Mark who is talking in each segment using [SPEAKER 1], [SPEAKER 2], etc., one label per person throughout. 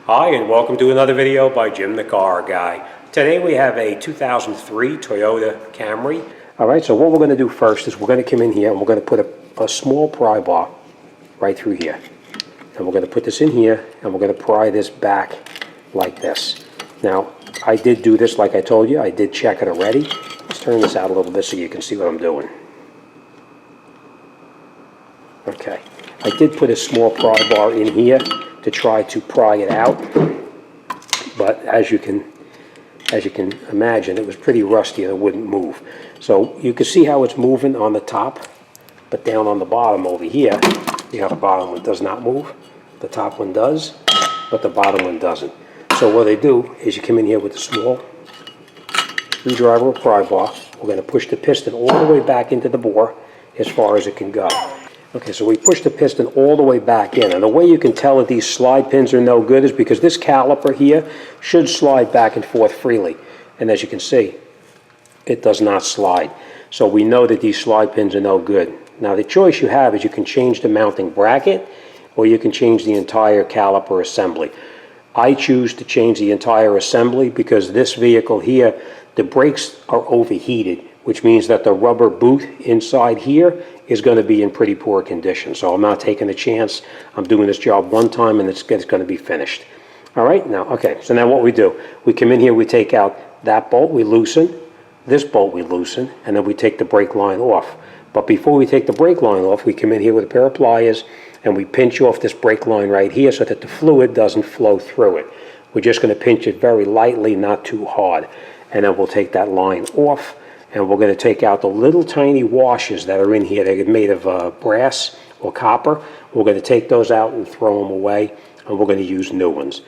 [SPEAKER 1] Hi and welcome to another video by Jim the Car Guy. Today we have a 2003 Toyota Camry. Alright, so what we're going to do first is we're going to come in here and we're going to put a small pry bar right through here. And we're going to put this in here and we're going to pry this back like this. Now, I did do this like I told you. I did check it already. Let's turn this out a little bit so you can see what I'm doing. Okay, I did put a small pry bar in here to try to pry it out, but as you can imagine, it was pretty rusty and it wouldn't move. So you can see how it's moving on the top, but down on the bottom over here, you have the bottom one does not move. The top one does, but the bottom one doesn't. So what they do is you come in here with a small screwdriver or pry bar. We're going to push the piston all the way back into the bore as far as it can go. Okay, so we push the piston all the way back in, and the way you can tell that these slide pins are no good is because this caliper here should slide back and forth freely, and as you can see, it does not slide. So we know that these slide pins are no good. Now the choice you have is you can change the mounting bracket or you can change the entire caliper assembly. I choose to change the entire assembly because this vehicle here, the brakes are overheated, which means that the rubber boot inside here is going to be in pretty poor condition. So I'm not taking a chance. I'm doing this job one time and it's going to be finished. All right, now, okay, so now what we do, we come in here, we take out that bolt, we loosen, this bolt we loosen, and then we take the brake line off. But before we take the brake line off, we come in here with a pair of pliers and we pinch off this brake line right here so that the fluid doesn't flow through it. We're just going to pinch it very lightly, not too hard. And then we'll take that line off. And we're going to take out the little tiny washers that are in here. They're made of brass or copper. We're going to take those out and throw them away, and we're going to use new ones.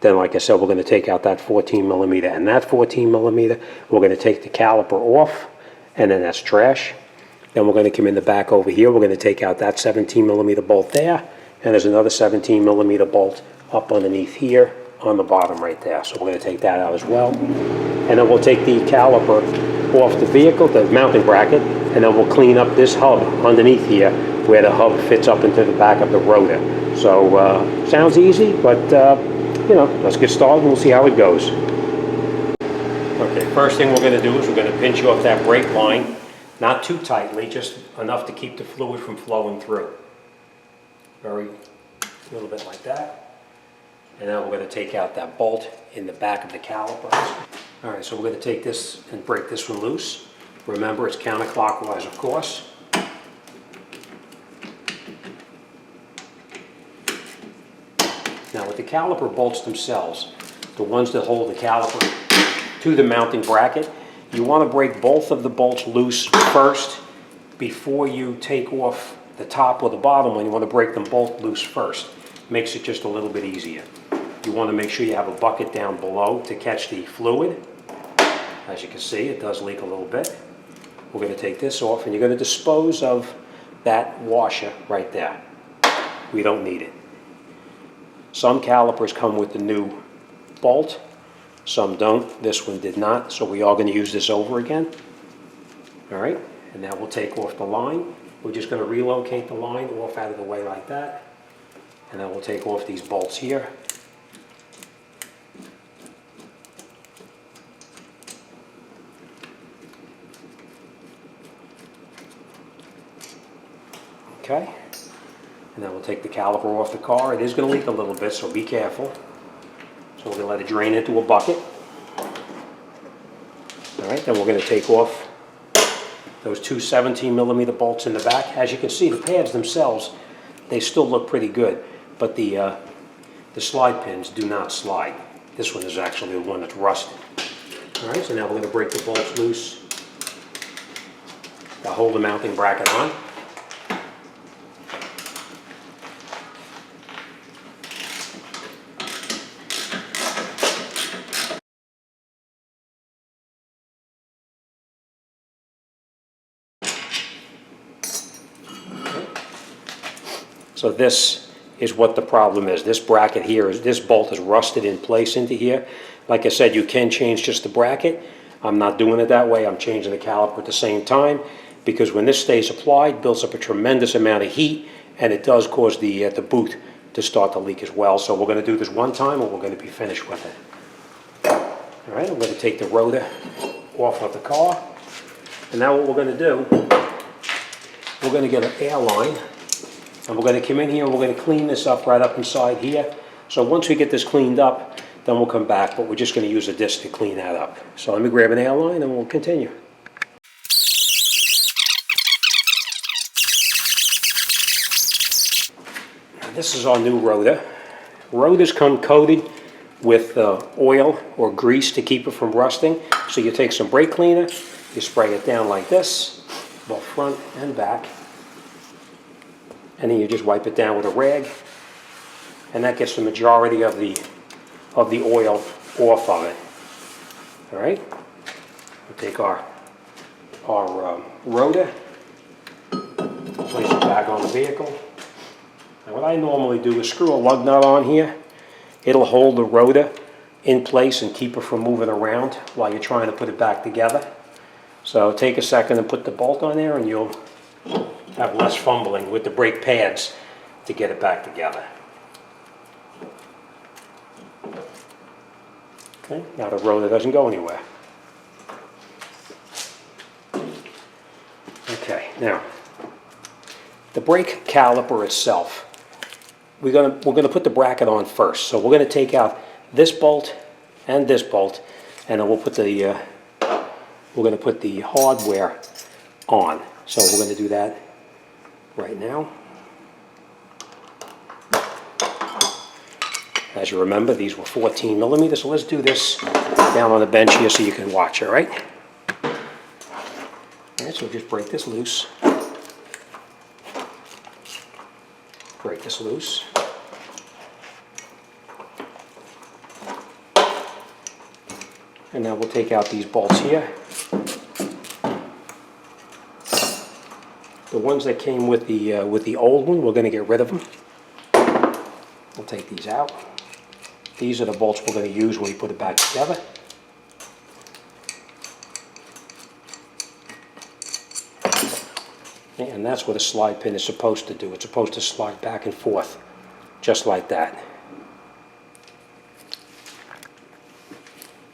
[SPEAKER 1] Then, like I said, we're going to take out that 14 millimeter and that 14 millimeter. We're going to take the caliper off, and then that's trash. Then we're going to come in the back over here. We're going to take out that 17 millimeter bolt there, and there's another 17 millimeter bolt up underneath here on the bottom right there. So we're going to take that out as well. And then we'll take the caliper off the vehicle, the mounting bracket, and then we'll clean up this hub underneath here where the hub fits up into the back of the rotor. So sounds easy, but you know, let's get started and we'll see how it goes. Okay, first thing we're going to do is we're going to pinch off that brake line, not too tightly, just enough to keep the fluid from flowing through. A little bit like that. And now we're going to take out that bolt in the back of the caliper. All right, so we're going to take this and break this one loose. Remember, it's counterclockwise, of course. Now, with the caliper bolts themselves, the ones that hold the caliper to the mounting bracket, you want to break both of the bolts loose first before you take off the top or the bottom one. You want to break them both loose first. Makes it just a little bit easier. You want to make sure you have a bucket down below to catch the fluid. As you can see, it does leak a little bit. We're going to take this off and you're going to dispose of that washer right there. We don't need it. Some calipers come with the new bolt, some don't. This one did not, so we are going to use this over again. All right, and now we'll take off the line. We're just going to relocate the line off out of the way like that. And then we'll take off these bolts here. Okay, and then we'll take the caliper off the car. It is going to leak a little bit, so be careful. So we're going to let it drain into a bucket. All right, then we're going to take off those two 17 millimeter bolts in the back. As you can see, the pads themselves, they still look pretty good, but the slide pins do not slide. This one is actually the one that's rusted. All right, so now we're going to break the bolts loose to hold the mounting bracket on. So this is what the problem is. This bracket here, this bolt is rusted in place into here. Like I said, you can change just the bracket. I'm not doing it that way. I'm changing the caliper at the same time because when this stays applied, it builds up a tremendous amount of heat and it does cause the boot to start the leak as well. So we're going to do this one time and we're going to be finished with it. All right, I'm going to take the rotor off of the car. And now what we're going to do, we're going to get an air line. And we're going to come in here and we're going to clean this up right up inside here. So once we get this cleaned up, then we'll come back. But we're just going to use a disc to clean that up. So let me grab an air line and we'll continue. This is our new rotor. Rotors come coated with oil or grease to keep it from rusting. So you take some brake cleaner, you spray it down like this, both front and back, and then you just wipe it down with a rag, and that gets the majority of the oil off of it. All right. We'll take our rotor, place it back on the vehicle. Now what I normally do is screw a lug nut on here. It'll hold the rotor in place and keep it from moving around while you're trying to put it back together. So take a second and put the bolt on there and you'll have less fumbling with the brake pads to get it back together. Okay, now the rotor doesn't go anywhere. Okay, now the brake caliper itself. We're gonna put the bracket on first. So we're gonna take out this bolt and this bolt, and then we're gonna put the hardware on. So we're gonna do that right now. As you remember, these were 14 millimeters. So let's do this down on the bench here so you can watch. All right. All right. So just break this loose. Break this loose. And now we'll take out these bolts here. The ones that came with the old one, we're going to get rid of them. We'll take these out. These are the bolts we're going to use when we put it back together. And that's what a slide pin is supposed to do. It's supposed to slide back and forth, just like that.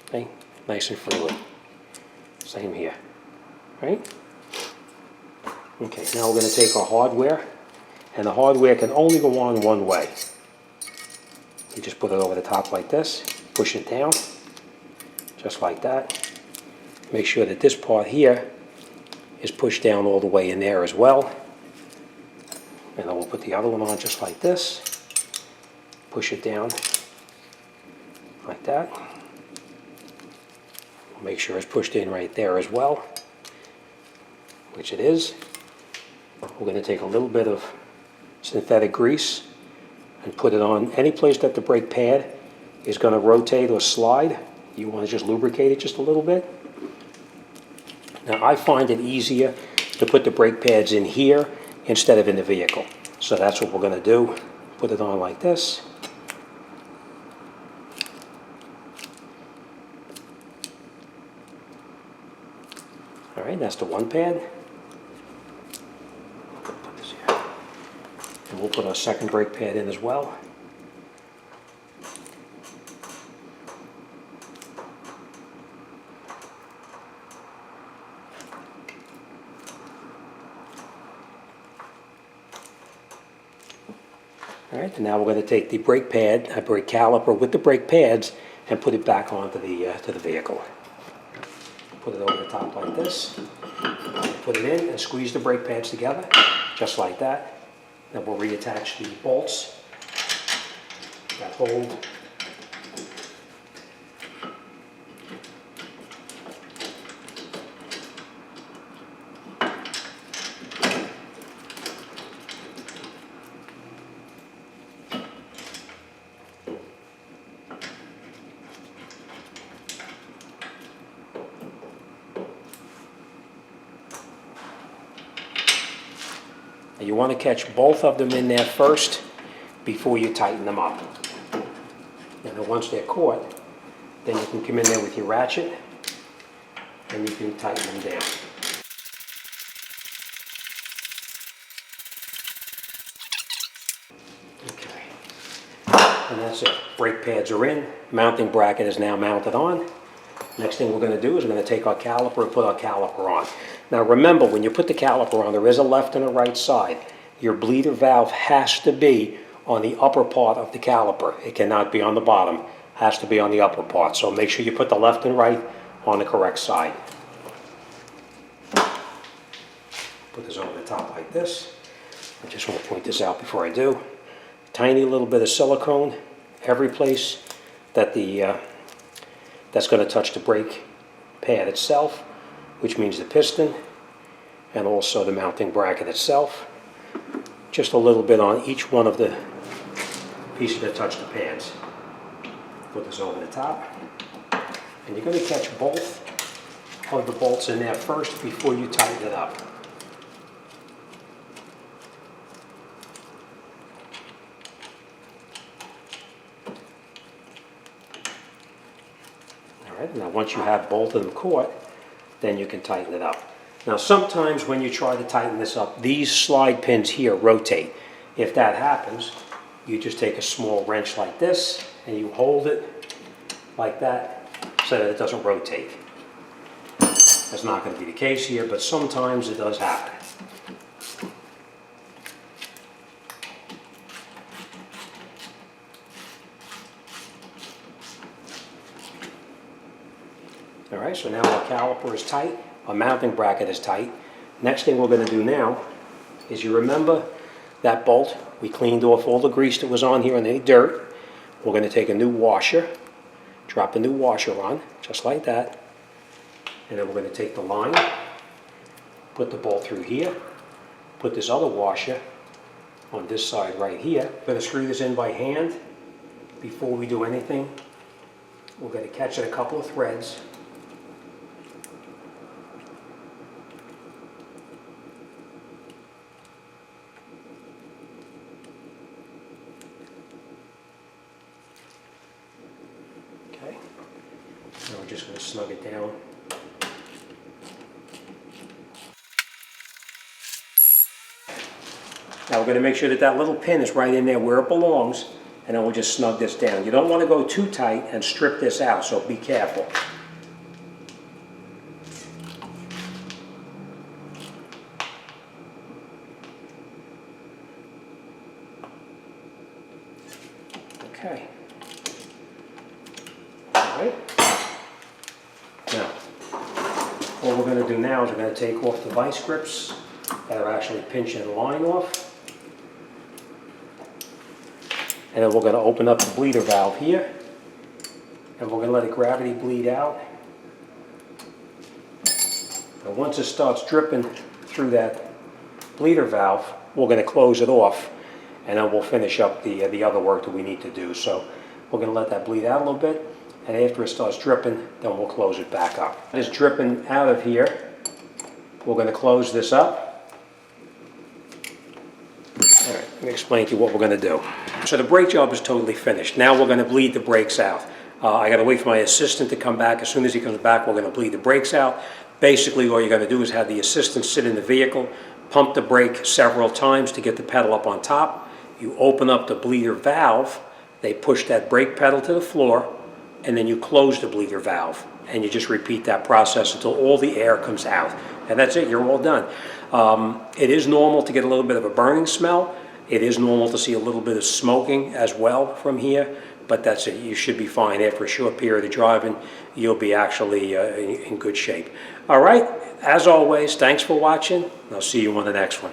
[SPEAKER 1] Okay, nice and freely. Same here, right? Okay, now we're going to take our hardware, and the hardware can only go on one way. You just put it over the top like this, push it down, just like that. Make sure that this part here is pushed down all the way in there as well. And then we'll put the other one on just like this. Push it down like that. Make sure it's pushed in right there as well, which it is. We're going to take a little bit of synthetic grease and put it on any place that the brake pad is going to rotate or slide. You want to just lubricate it just a little bit. Now I find it easier to put the brake pads in here instead of in the vehicle. So that's what we're going to do. Put it on like this. All right, that's the one pad. Put this here. And we'll put our second brake pad in as well. All right, and now we're going to take the brake pad, a brake caliper with the brake pads, and put it back onto the vehicle. Put it over the top like this. Put it in and squeeze the brake pads together, just like that. Then we'll reattach the bolts that hold. You want to catch both of them in there first before you tighten them up. And then once they're caught, then you can come in there with your ratchet and you can tighten them down. Okay. And that's it. Brake pads are in. Mounting bracket is now mounted on. Next thing we're going to do is we're going to take our caliper and put our caliper on. Now remember, when you put the caliper on, there is a left and a right side. Your bleeder valve has to be on the upper part of the caliper. It cannot be on the bottom. It has to be on the upper part. So make sure you put the left and right on the correct side. Put this over the top like this. I just want to point this out before I do. Tiny little bit of silicone every place that that's going to touch the brake pad itself, which means the piston and also the mounting bracket itself. Just a little bit on each one of the pieces that touch the pads. Put this over the top. And you're going to catch both of the bolts in there first before you tighten it up. Alright, now once you have both of them caught, then you can tighten it up. Now sometimes when you try to tighten this up, these slide pins here rotate. If that happens, you just take a small wrench like this and you hold it like that so that it doesn't rotate. That's not going to be the case here, but sometimes it does happen. Alright, so now our caliper is tight, our mounting bracket is tight. Next thing we're going to do now is, you remember that bolt? We cleaned off all the grease that was on here and any dirt. We're going to take a new washer, drop a new washer on, just like that. And then we're going to take the line, put the bolt through here, put this other washer on this side right here. We're going to screw this in by hand. Before we do anything, we're going to catch it a couple of threads. Okay, now we're just going to snug it down. Now we're going to make sure that that little pin is right in there where it belongs, and then we'll just snug this down. You don't want to go too tight and strip this out, so be careful. Okay. All right. Now, what we're going to do now is we're going to take off the vice grips that are actually pinching the line off. And then we're going to open up the bleeder valve here. And we're going to let it gravity bleed out. And once it starts dripping through that bleeder valve, we're going to close it off. And then we'll finish up the other work that we need to do. So we're going to let that bleed out a little bit. And after it starts dripping, then we'll close it back up. It's dripping out of here. We're going to close this up. All right, let me explain to you what we're going to do. So the brake job is totally finished. Now we're going to bleed the brakes out. I got to wait for my assistant to come back. As soon as he comes back, we're going to bleed the brakes out. Basically, all you're going to do is have the assistant sit in the vehicle, pump the brake several times to get the pedal up on top. You open up the bleeder valve. They push that brake pedal to the floor, and then you close the bleeder valve. And you just repeat that process until all the air comes out. And that's it, you're all done. It is normal to get a little bit of a burning smell. It is normal to see a little bit of smoking as well from here, but that's it. You should be fine. After a short period of driving, you'll be actually in good shape. All right, as always, thanks for watching. I'll see you on the next one.